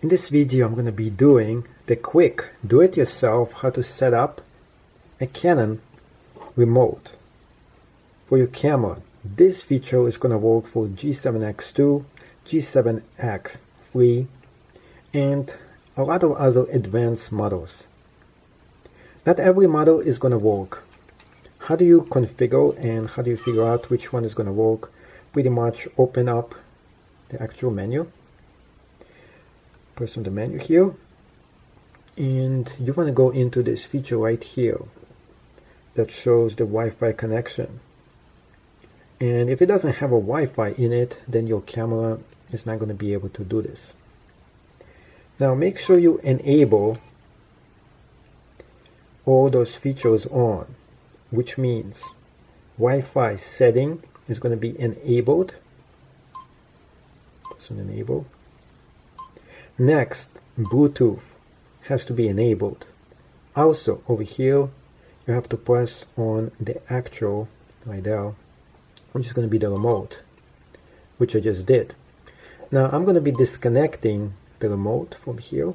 In this video, I'm going to be doing the quick do-it-yourself how to set up a Canon remote for your camera. This feature is going to work for G7X2, G7X3, and a lot of other advanced models. Not every model is going to work. How do you configure and how do you figure out which one is going to work? Pretty much open up the actual menu. Press on the menu here, and you want to go into this feature right here that shows the Wi-Fi connection. And if it doesn't have a Wi-Fi in it, then your camera is not going to be able to do this. Now make sure you enable all those features on, which means Wi-Fi setting is going to be enabled. Press on enable. Next, Bluetooth has to be enabled. Also, over here, you have to press on the actual, right there, which is going to be the remote, which I just did. Now, I'm going to be disconnecting the remote from here,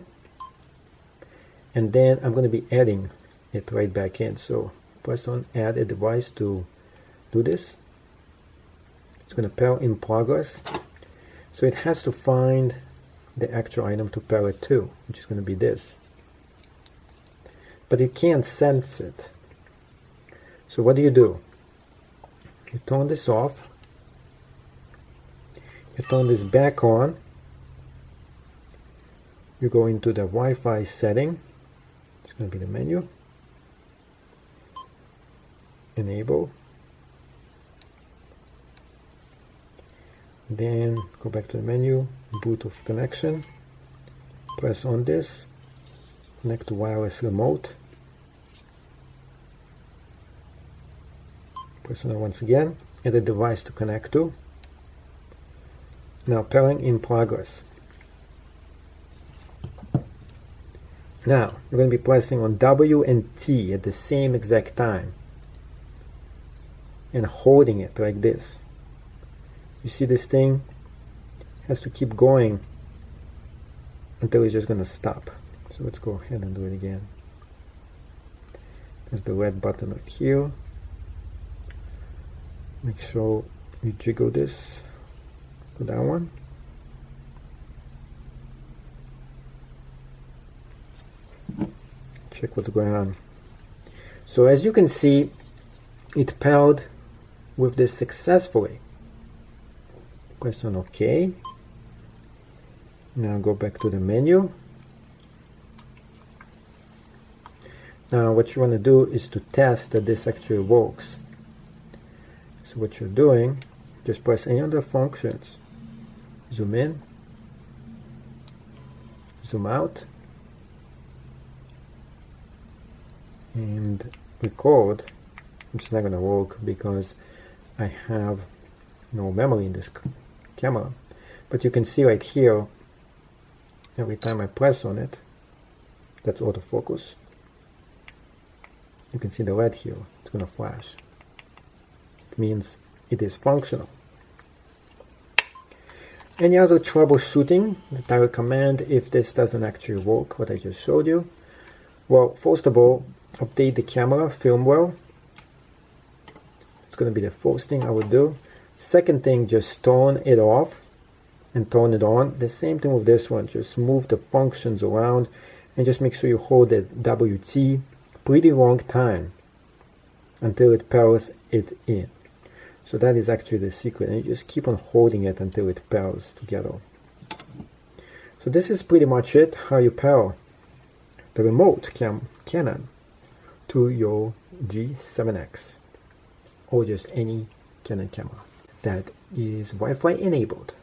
and then I'm going to be adding it right back in. So, press on Add a Device to do this. It's going to pair in progress. So, it has to find the actual item to pair it to, which is going to be this. But it can't sense it. So what do? You turn this off. You turn this back on. You go into the Wi-Fi setting. It's going to be the menu. Enable. Then go back to the menu, Bluetooth connection, press on this, connect to wireless remote, press on it once again, add a device to connect to. Now pairing in progress. Now you're going to be pressing on W and T at the same exact time and holding it like this. You see this thing has to keep going until it's just going to stop. So let's go ahead and do it again. There's the red button right here. Make sure you jiggle this to that one. Check what's going on. So as you can see, it paired with this successfully. Press on OK. Now go back to the menu. Now what you want to do is to test that this actually works. So what you're doing, just press any of the functions. Zoom in, zoom out, and record, which is not going to work because I have no memory in this camera. But you can see right here, every time I press on it, that's autofocus. You can see the red here, it's going to flash. It means it is functional. Any other troubleshooting that I recommend if this doesn't actually work, what I just showed you? Well, first of all, update the camera firmware. It's going to be the first thing I would do. Second thing, just turn it off and turn it on. The same thing with this one, just move the functions around and just make sure you hold the WT pretty long time until it pairs it in. So that is actually the secret, and you just keep on holding it until it pairs together. So this is pretty much it, how you pair the remote Canon to your G7X or just any Canon camera that is Wi-Fi enabled.